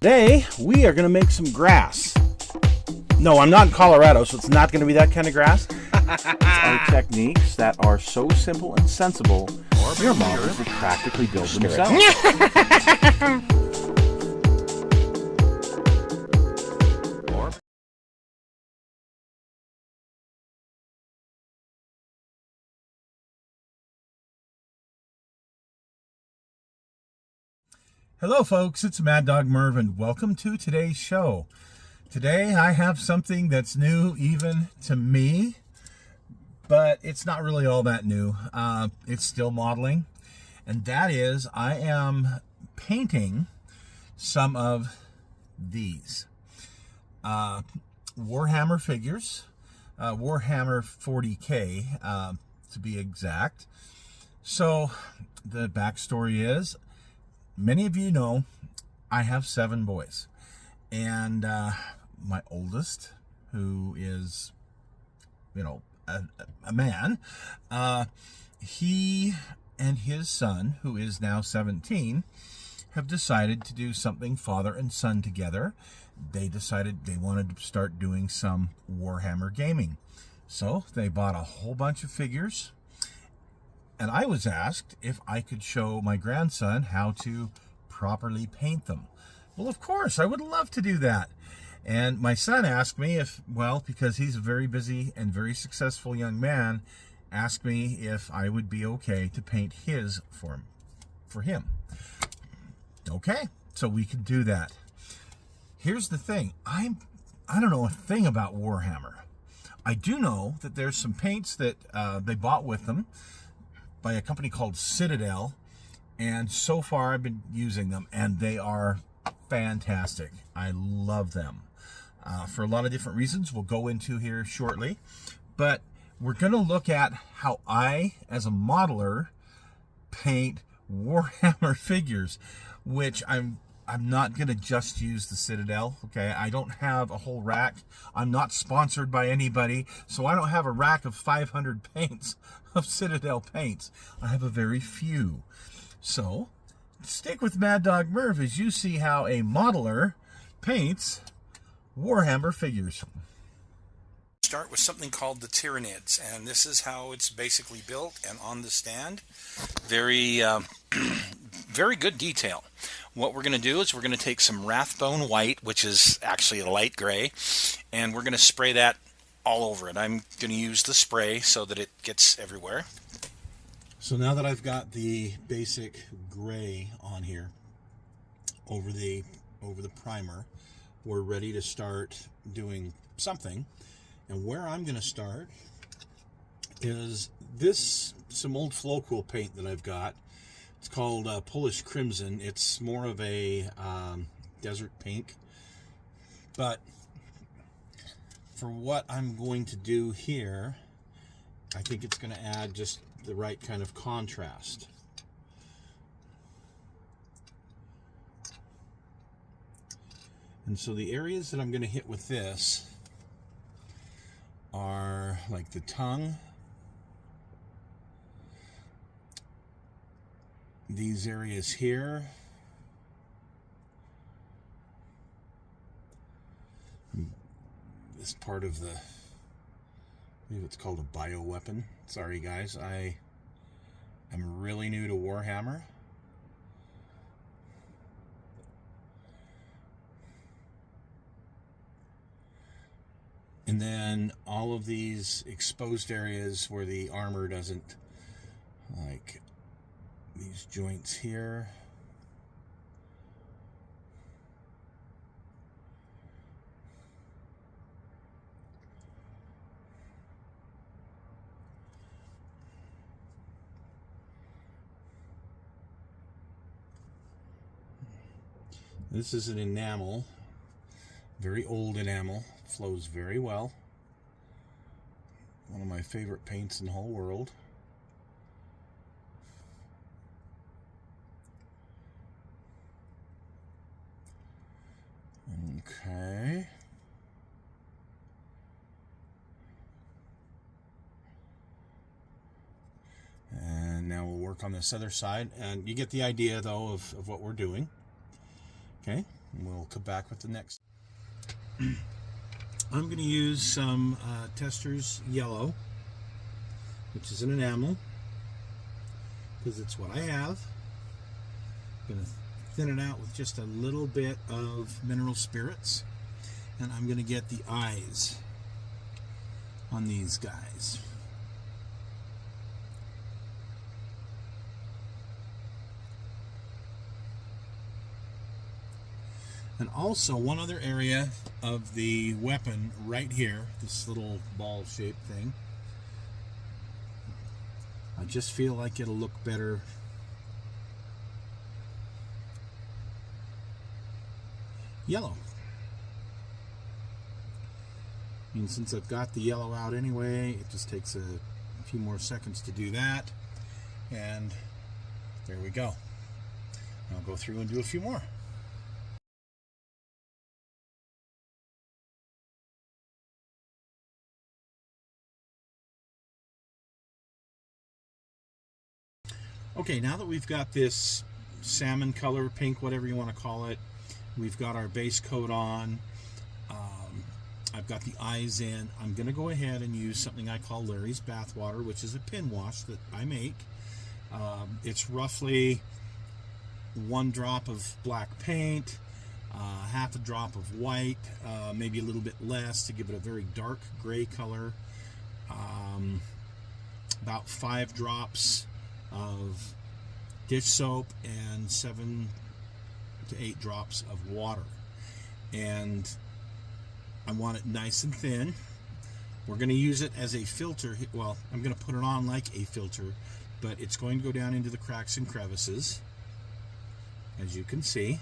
Today, we are going to make some grass. No, I'm not in Colorado, so it's not going to be that kind of grass. It's our techniques that are so simple and sensible, your models will practically build themselves. Hello folks, it's Mad Dog Merv and welcome to today's show. Today I have something that's new even to me, but it's not really all that new. It's still modeling, and that is I am painting some of these Warhammer figures, Warhammer 40K to be exact. So the backstory is, many of you know I have 7 boys, and my oldest, who is, a man, he and his son, who is now 17, have decided to do something father and son together. They decided they wanted to start doing some Warhammer gaming. So they bought a whole bunch of figures, and I was asked if I could show my grandson how to properly paint them. Well, of course, I would love to do that. And my son asked me if, well, because he's a very busy and very successful young man, asked me if I would be okay to paint his for him. Okay, so we could do that. Here's the thing. I don't know a thing about Warhammer. I do know that there's some paints that they bought with them by a company called Citadel, and so far I've been using them, and they are fantastic. I love them for a lot of different reasons we'll go into here shortly, but we're going to look at how I, as a modeler, paint Warhammer figures, which I'm not going to just use the Citadel, okay? I don't have a whole rack. I'm not sponsored by anybody, so I don't have a rack of 500 paints of Citadel paints. I have a very few. So, stick with Mad Dog Merv as you see how a modeler paints Warhammer figures. Start with something called the Tyranids, and this is how it's basically built and on the stand. Very, very good detail. What we're going to do is we're going to take some Rathbone White, which is actually a light gray, and we're going to spray that all over it. I'm going to use the spray so that it gets everywhere. So now that I've got the basic gray on here over the primer, we're ready to start doing something. And where I'm going to start is some old Flowcool paint that I've got. It's called Polish Crimson. It's more of a desert pink. But for what I'm going to do here, I think it's going to add just the right kind of contrast. And so the areas that I'm going to hit with this are like the tongue, these areas here, this part of the, maybe it's called a bioweapon. Sorry guys, I am really new to Warhammer. And then all of these exposed areas where the armor doesn't, like these joints here. This is an enamel, very old enamel, flows very well. One of my favorite paints in the whole world. Okay. And now we'll work on this other side, and you get the idea though of what we're doing. Okay, And we'll come back with the next. I'm going to use some Tester's Yellow, which is an enamel, because it's what I have. I'm going to thin it out with just a little bit of mineral spirits, and I'm going to get the eyes on these guys. And also one other area of the weapon right here, this little ball shaped thing, I just feel like it'll look better yellow. I mean, since I've got the yellow out anyway, it just takes a few more seconds to do that. And there we go. I'll go through and do a few more. Okay, now that we've got this salmon color, pink, whatever you want to call it, we've got our base coat on, I've got the eyes in, I'm going to go ahead and use something I call Larry's Bathwater, which is a pin wash that I make. It's roughly 1 drop of black paint, half a drop of white, maybe a little bit less to give it a very dark gray color, about 5 drops of dish soap, and 7 to 8 drops of water. And I want it nice and thin. We're going to use it as a filter. Well, I'm going to put it on like a filter, but it's going to go down into the cracks and crevices, as you can see,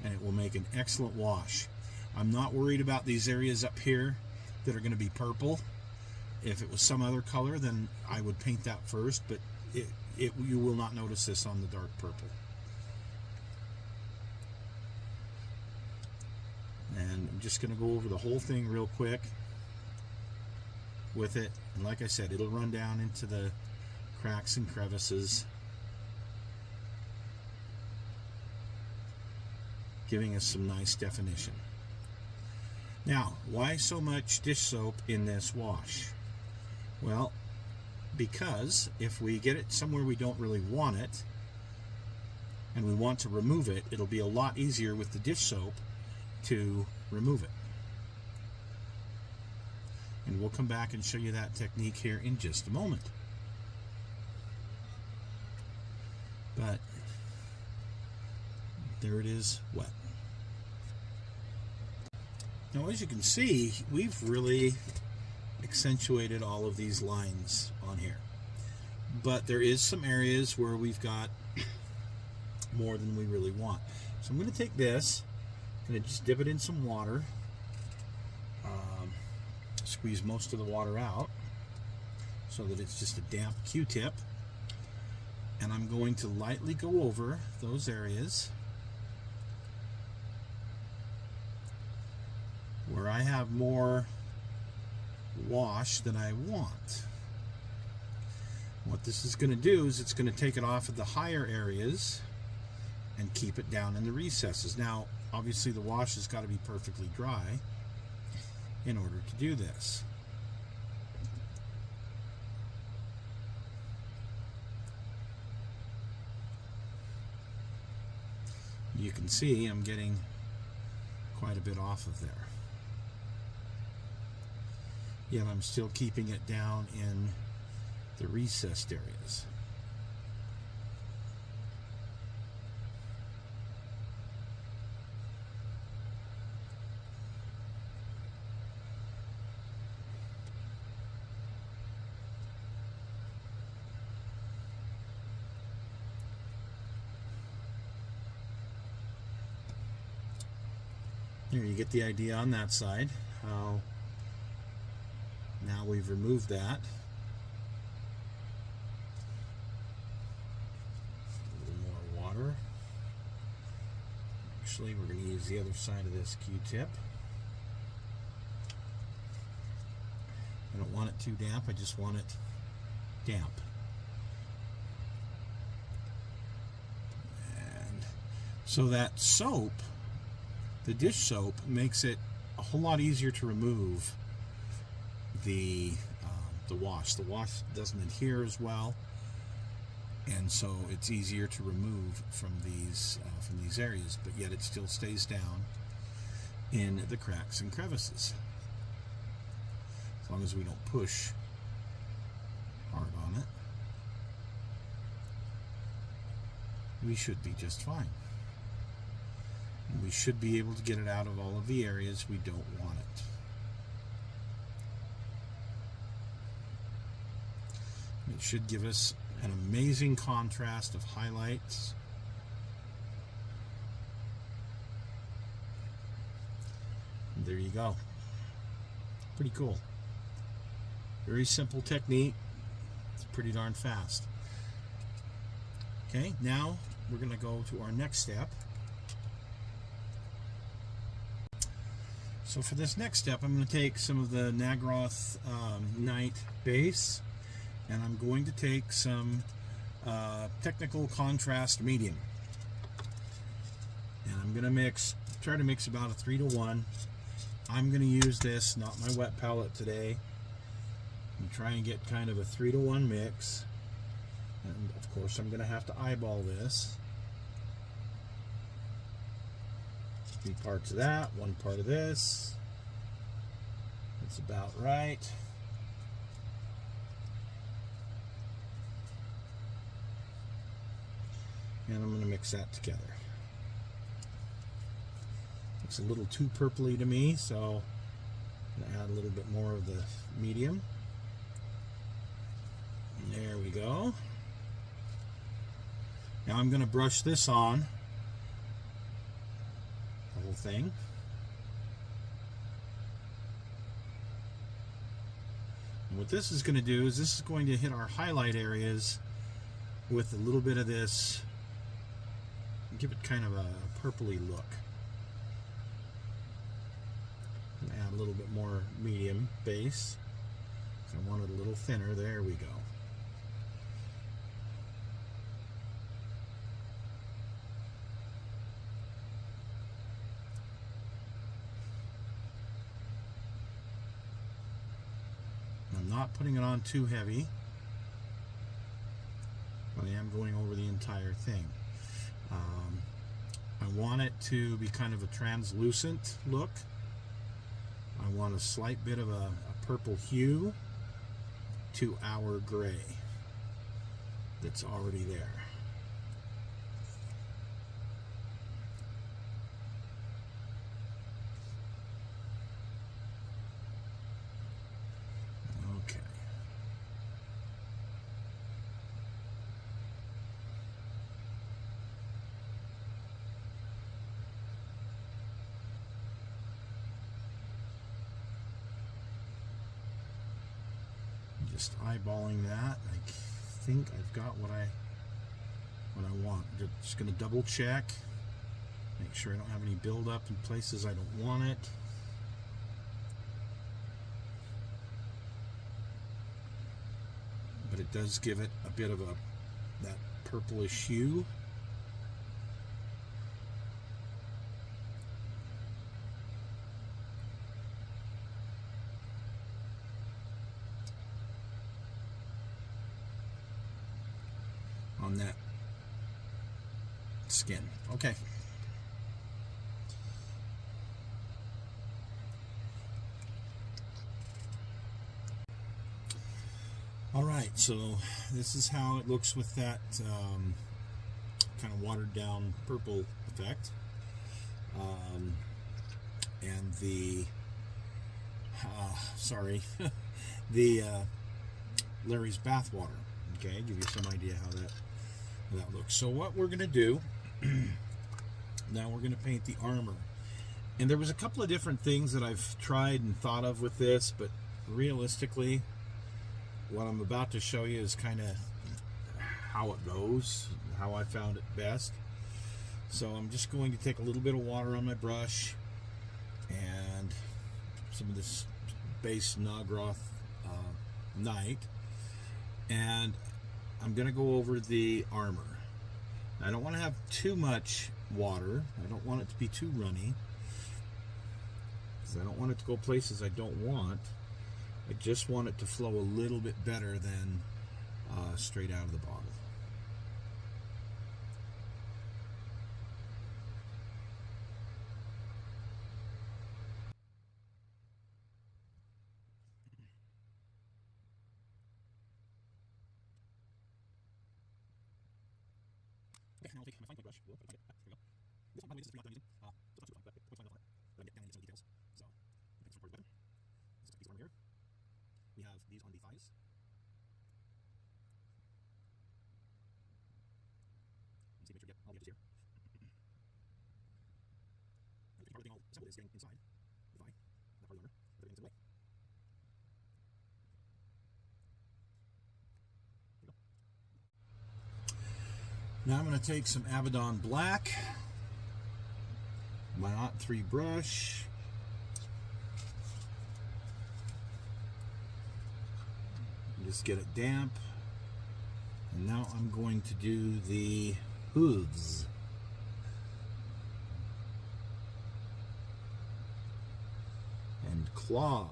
and it will make an excellent wash. I'm not worried about these areas up here that are going to be purple. If it was some other color, then I would paint that first, but you will not notice this on the dark purple. And I'm just going to go over the whole thing real quick with it. And like I said, it'll run down into the cracks and crevices, giving us some nice definition. Now, why so much dish soap in this wash? Well, because if we get it somewhere we don't really want it and we want to remove it, it'll be a lot easier with the dish soap to remove it. And we'll come back and show you that technique here in just a moment. But there it is, wet. Now, as you can see, we've really accentuated all of these lines on here, but there is some areas where we've got more than we really want. So I'm going to take this, I'm going to just dip it in some water, squeeze most of the water out so that it's just a damp Q-tip, and I'm going to lightly go over those areas where I have more wash than I want. What this is going to do is it's going to take it off of the higher areas and keep it down in the recesses. Now, obviously the wash has got to be perfectly dry in order to do this. You can see I'm getting quite a bit off of there. Yet I'm still keeping it down in the recessed areas. There, you get the idea on that side, how now we've removed that. A little more water. Actually, we're going to use the other side of this Q-tip. I don't want it too damp, I just want it damp. And so that soap The dish soap makes it a whole lot easier to remove the wash. The wash doesn't adhere as well, and so it's easier to remove from these areas, but yet it still stays down in the cracks and crevices. As long as we don't push hard on it, we should be just fine. We should be able to get it out of all of the areas we don't want it. It should give us an amazing contrast of highlights. And there you go. Pretty cool. Very simple technique. It's pretty darn fast. Okay, now we're going to go to our next step. So for this next step, I'm going to take some of the Nagroth Night base, and I'm going to take some technical contrast medium, and I'm going to try to mix about a 3-to-1. I'm going to use this, not my wet palette today, and try and get kind of a 3-to-1 mix. And of course I'm going to have to eyeball this. 3 parts of that, 1 part of this. That's about right. And I'm going to mix that together. It's a little too purpley to me, so I'm going to add a little bit more of the medium. And there we go. Now I'm going to brush this on, the whole thing. And what this is going to do is this is going to hit our highlight areas with a little bit of this, give it kind of a purpley look. Add a little bit more medium base. So I want it a little thinner. There we go. I'm not putting it on too heavy, but I am going over the entire thing. I want it to be kind of a translucent look. I want a slight bit of a purple hue to our gray that's already there. Okay. Just eyeballing that. I think I've got what I want. Just going to double check, make sure I don't have any buildup in places I don't want it. But it does give it a bit of that purplish hue. On that skin. Okay. All right, so this is how it looks with that kind of watered down purple effect. And the the Larry's bathwater. Okay, give you some idea how that looks. So what we're going to do now, we're going to paint the armor. And there was a couple of different things that I've tried and thought of with this, but realistically, what I'm about to show you is kind of how it goes, how I found it best. So I'm just going to take a little bit of water on my brush and some of this base Nagroth Night, and I'm going to go over the armor. I don't want to have too much water. I don't want it to be too runny. because I don't want it to go places I don't want. I just want it to flow a little bit better than straight out of the bottle. Okay, now I'll take my fine point brush. Whoa, there we go. This one, by the way, this is pretty not done using. So it's not super fine, but point fine enough on it. But I'm getting down into some details. So I think this one better. This is a piece of armor here. We have these on the thighs. And see, make sure you get all the edges here. And the part of the thing I'll assemble is getting inside the thigh, that part of the armor, but everything's in the way. Now I'm going to take some Abaddon Black, my Ot 3 brush, and just get it damp. And now I'm going to do the hooves. And claws.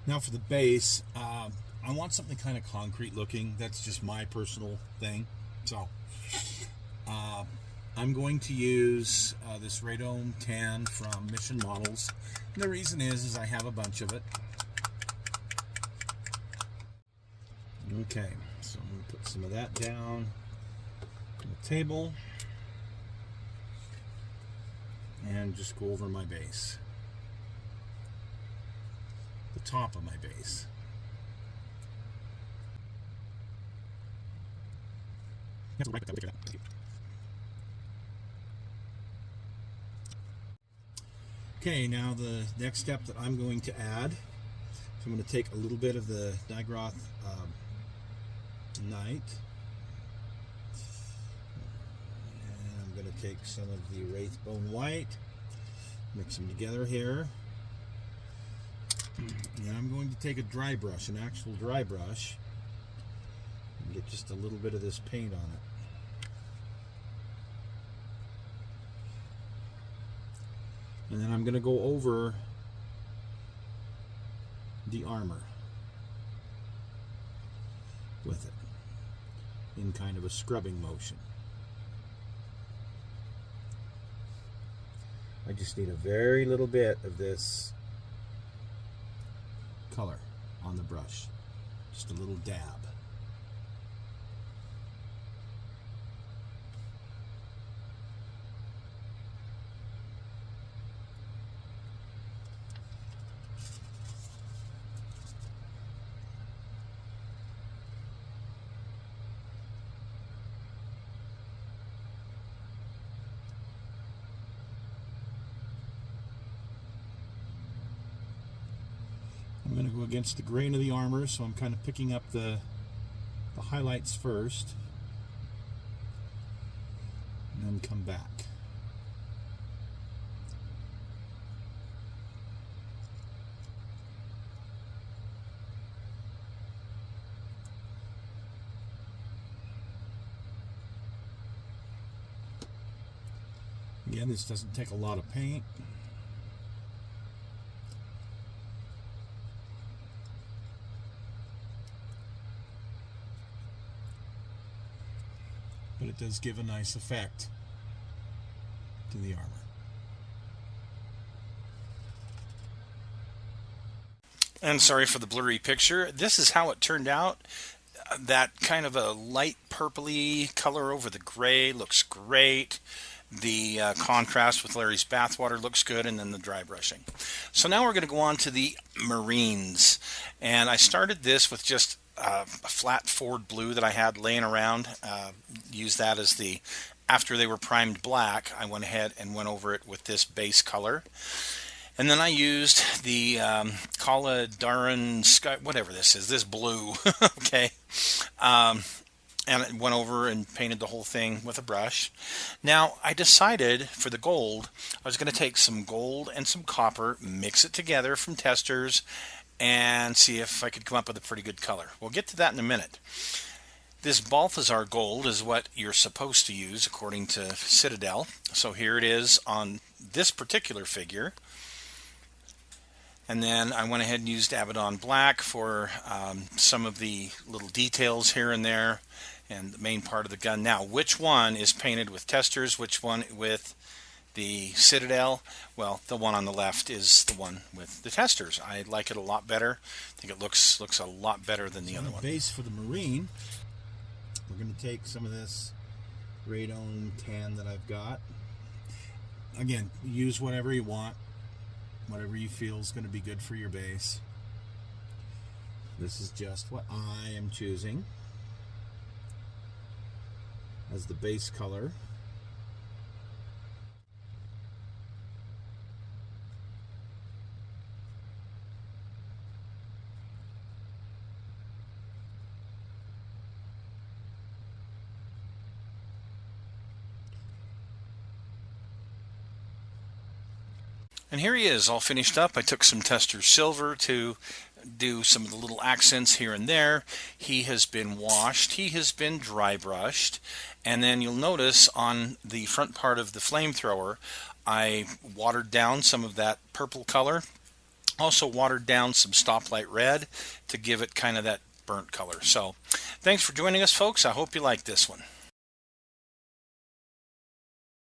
Now for the base, I want something kind of concrete looking. That's just my personal thing. So I'm going to use this Radome Tan from Mission Models. And the reason is I have a bunch of it. Okay, so I'm going to put some of that down on the table and just go over my base. The top of my base. Okay, now the next step that I'm going to add, so I'm going to take a little bit of the Nigroth Night, and I'm going to take some of the Wraithbone White, mix them together here. And I'm going to take a dry brush, an actual dry brush, and get just a little bit of this paint on it. And then I'm going to go over the armor with it in kind of a scrubbing motion. I just need a very little bit of this color on the brush, just a little dab. I'm going to go against the grain of the armor, so I'm kind of picking up the highlights first, and then come back. Again, this doesn't take a lot of paint. But it does give a nice effect to the armor. And sorry for the blurry picture. This is how it turned out. That kind of a light purpley color over the gray looks great. The contrast with Larry's bathwater looks good, and then the dry brushing. So now we're going to go on to the Marines. And I started this with just a flat Ford blue that I had laying around. Used that as the, after they were primed black, I went ahead and went over it with this base color. And then I used the Caladaran Sky, whatever this is, this blue, okay. And I went over and painted the whole thing with a brush. Now, I decided for the gold, I was going to take some gold and some copper, mix it together from testers, and see if I could come up with a pretty good color. We'll get to that in a minute. This Balthazar gold is what you're supposed to use according to Citadel. So here it is on this particular figure. And then I went ahead and used Abaddon Black for some of the little details here and there and the main part of the gun. Now, which one is painted with testers, which one with the Citadel? Well, the one on the left is the one with the testers. I like it a lot better. I think it looks a lot better than the other one. Base for the Marine, we're going to take some of this Radon tan that I've got. Again, use whatever you want, whatever you feel is going to be good for your base. This is just what I am choosing as the base color. And here he is, all finished up. I took some Tester Silver to do some of the little accents here and there. He has been washed, he has been dry brushed, and then you'll notice on the front part of the flamethrower I watered down some of that purple color, also watered down some stoplight red to give it kind of that burnt color. So thanks for joining us, folks. I hope you like this one.